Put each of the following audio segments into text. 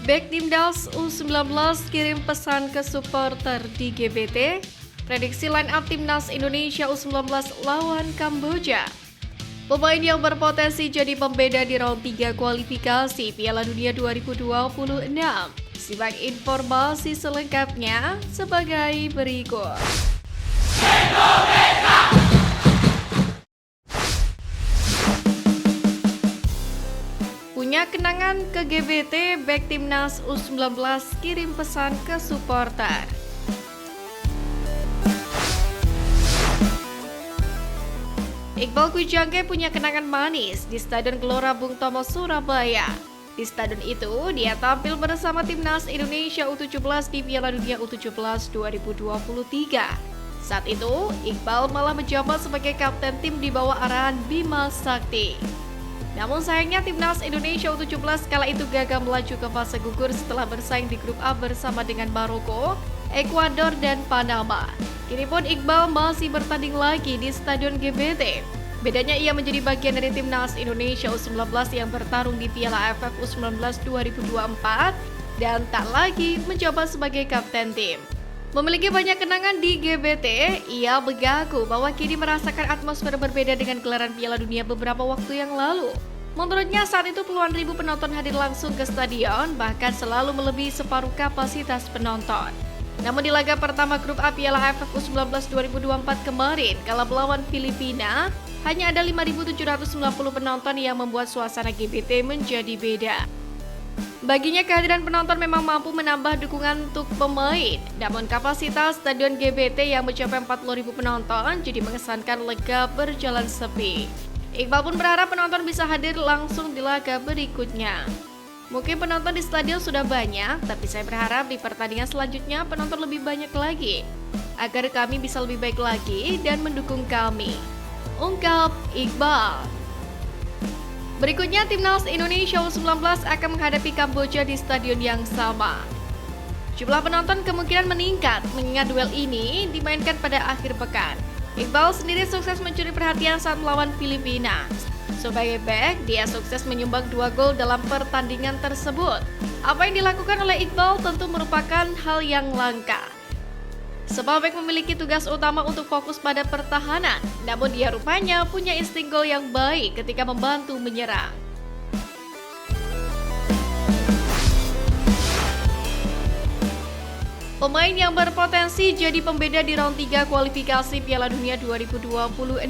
Bek Timnas U19 kirim pesan ke supporter di GBT. Prediksi line up Timnas Indonesia U19 lawan Kamboja. Pemain yang berpotensi jadi pembeda di round 3 kualifikasi Piala Dunia 2026. Simak informasi selengkapnya sebagai berikut. Punya kenangan ke GBT, bek Timnas U19 kirim pesan ke supporter. Iqbal Kujangge punya kenangan manis di Stadion Gelora Bung Tomo, Surabaya. Di stadion itu, dia tampil bersama Timnas Indonesia U17 di Piala Dunia U17 2023. Saat itu, Iqbal malah menjabat sebagai kapten tim di bawah arahan Bima Sakti. Namun sayangnya Timnas Indonesia U17 kala itu gagal melaju ke fase gugur setelah bersaing di grup A bersama dengan Maroko, Ekuador, dan Panama. Kini pun Iqbal masih bertanding lagi di Stadion GBT. Bedanya ia menjadi bagian dari Timnas Indonesia U19 yang bertarung di Piala AFF U19 2024 dan tak lagi menjabat sebagai kapten tim. Memiliki banyak kenangan di GBT, ia mengaku bahwa kini merasakan atmosfer berbeda dengan gelaran Piala Dunia beberapa waktu yang lalu. Menurutnya saat itu puluhan ribu penonton hadir langsung ke stadion, bahkan selalu melebihi separuh kapasitas penonton. Namun di laga pertama grup A Piala AFF U19 2024 kemarin, kala melawan Filipina, hanya ada 5.790 penonton yang membuat suasana GBT menjadi beda. Baginya kehadiran penonton memang mampu menambah dukungan untuk pemain, namun kapasitas stadion GBT yang mencapai 40.000 penonton jadi mengesankan lega berjalan sepi. Iqbal pun berharap penonton bisa hadir langsung di laga berikutnya. Mungkin penonton di stadion sudah banyak, tapi saya berharap di pertandingan selanjutnya penonton lebih banyak lagi, agar kami bisa lebih baik lagi dan mendukung kami, ungkap Iqbal. Berikutnya, Timnas Indonesia U19 akan menghadapi Kamboja di stadion yang sama. Jumlah penonton kemungkinan meningkat mengingat duel ini dimainkan pada akhir pekan. Iqbal sendiri sukses mencuri perhatian saat melawan Filipina. Sebagai bek, dia sukses menyumbang 2 gol dalam pertandingan tersebut. Apa yang dilakukan oleh Iqbal tentu merupakan hal yang langka. Sebab bek memiliki tugas utama untuk fokus pada pertahanan, namun dia rupanya punya insting gol yang baik ketika membantu menyerang. Pemain yang berpotensi jadi pembeda di round 3 kualifikasi Piala Dunia 2026.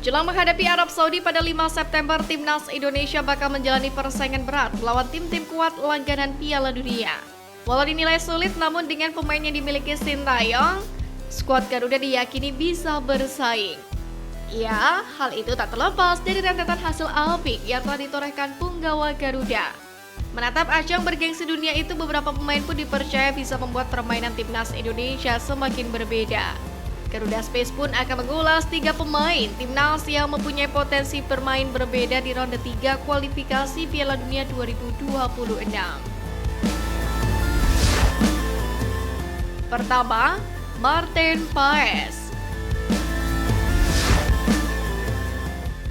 Jelang menghadapi Arab Saudi pada 5 September, Timnas Indonesia bakal menjalani persaingan berat melawan tim-tim kuat langganan Piala Dunia. Walau dinilai sulit, namun dengan pemain yang dimiliki Sintayong, skuad Garuda diyakini bisa bersaing. Ya, hal itu tak terlepas dari rentetan hasil apik yang telah ditorehkan punggawa Garuda. Menatap ajang bergengsi dunia itu, beberapa pemain pun dipercaya bisa membuat permainan Timnas Indonesia semakin berbeda. Garuda Space pun akan mengulas 3 pemain Timnas yang mempunyai potensi bermain berbeda di ronde 3 kualifikasi Piala Dunia 2026. Pertama, Martin Paes.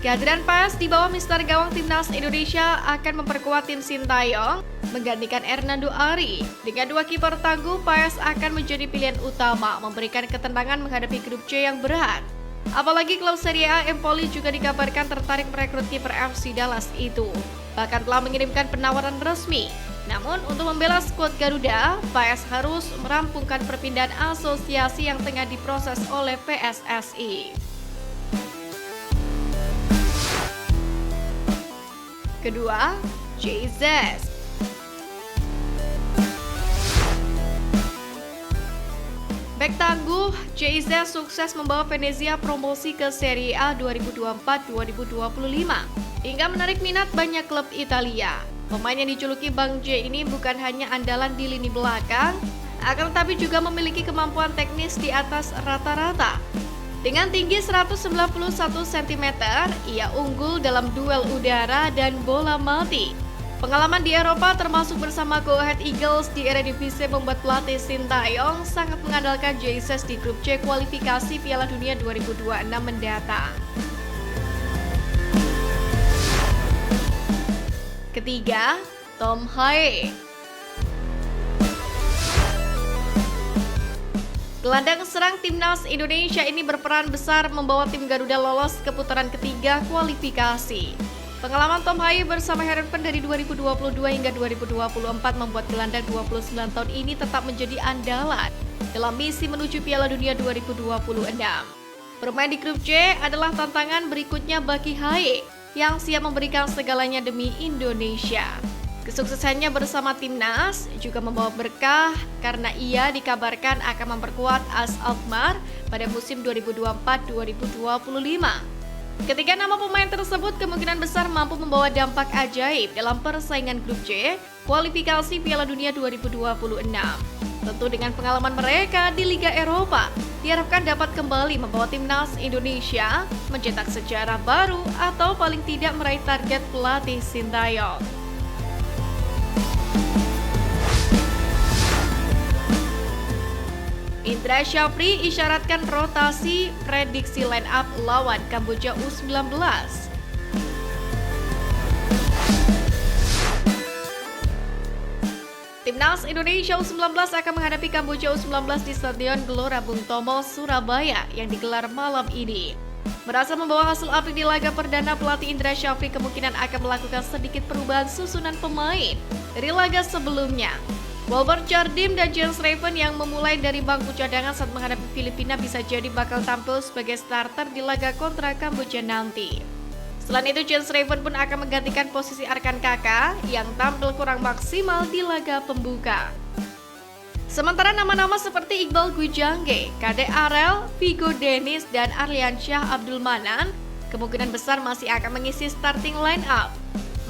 Kehadiran Paes di bawah mister gawang Timnas Indonesia akan memperkuat tim Sintayong menggantikan Hernando Ari. Dengan 2 kiper tangguh, Paes akan menjadi pilihan utama, memberikan ketenangan menghadapi grup C yang berat. Apalagi klub Serie A Empoli juga dikabarkan tertarik merekrut kiper FC Dallas itu, bahkan telah mengirimkan penawaran resmi. Namun untuk membela skuad Garuda, Paes harus merampungkan perpindahan asosiasi yang tengah diproses oleh PSSI. Kedua, Jesus. Bek tangguh, Jesus sukses membawa Venezia promosi ke Serie A 2024-2025 hingga menarik minat banyak klub Italia. Pemain yang dijuluki Bang J ini bukan hanya andalan di lini belakang, akan tetapi juga memiliki kemampuan teknis di atas rata-rata. Dengan tinggi 191 cm, ia unggul dalam duel udara dan bola mati. Pengalaman di Eropa termasuk bersama Go Ahead Eagles di Eredivisie membuat pelatih Sintayong sangat mengandalkan Jesus di grup C kualifikasi Piala Dunia 2026 mendatang. Ketiga, Tom Haye. Gelandang serang timnas Indonesia ini berperan besar membawa tim Garuda lolos ke putaran ketiga kualifikasi. Pengalaman Tom Haye bersama Heerenveen dari 2022 hingga 2024 membuat gelandang 29 tahun ini tetap menjadi andalan dalam misi menuju Piala Dunia 2026. Bermain di grup C adalah tantangan berikutnya bagi Haye yang siap memberikan segalanya demi Indonesia. Kesuksesannya bersama timnas juga membawa berkah karena ia dikabarkan akan memperkuat AS Alkmaar pada musim 2024-2025. Ketiga nama pemain tersebut kemungkinan besar mampu membawa dampak ajaib dalam persaingan grup C kualifikasi Piala Dunia 2026. Tentu dengan pengalaman mereka di Liga Eropa, diharapkan dapat kembali membawa timnas Indonesia mencetak sejarah baru atau paling tidak meraih target pelatih Sintayong. Indra Syafri isyaratkan rotasi prediksi line up lawan Kamboja U19. Timnas Indonesia U19 akan menghadapi Kamboja U19 di Stadion Gelora Bung Tomo, Surabaya yang digelar malam ini. Merasa membawa hasil apik di laga perdana, pelatih Indra Syafri kemungkinan akan melakukan sedikit perubahan susunan pemain dari laga sebelumnya. Walbert Jardim dan Jens Raven yang memulai dari bangku cadangan saat menghadapi Filipina bisa jadi bakal tampil sebagai starter di laga kontra Kamboja nanti. Selain itu, Jens Raven pun akan menggantikan posisi Arkan Kaka yang tampil kurang maksimal di laga pembuka. Sementara nama-nama seperti Iqbal Gwijangge, Kade Arel, Vigo Dennis, dan Arliansyah Abdul Manan kemungkinan besar masih akan mengisi starting line up.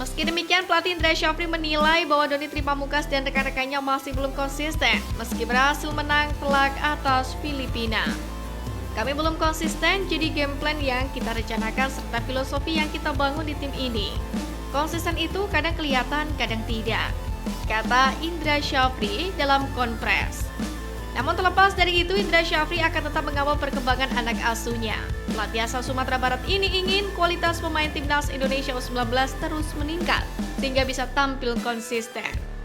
Meski demikian, pelatih Indra Syafri menilai bahwa Doni Tripamukas dan rekan-rekannya masih belum konsisten meski berhasil menang telak atas Filipina. Kami belum konsisten, jadi game plan yang kita rencanakan serta filosofi yang kita bangun di tim ini. Konsisten itu kadang kelihatan, kadang tidak, kata Indra Syafri dalam konferensi. Namun terlepas dari itu, Indra Syafri akan tetap mengawal perkembangan anak asuhnya. Pelatih asal Sumatera Barat ini ingin kualitas pemain timnas Indonesia U19 terus meningkat sehingga bisa tampil konsisten.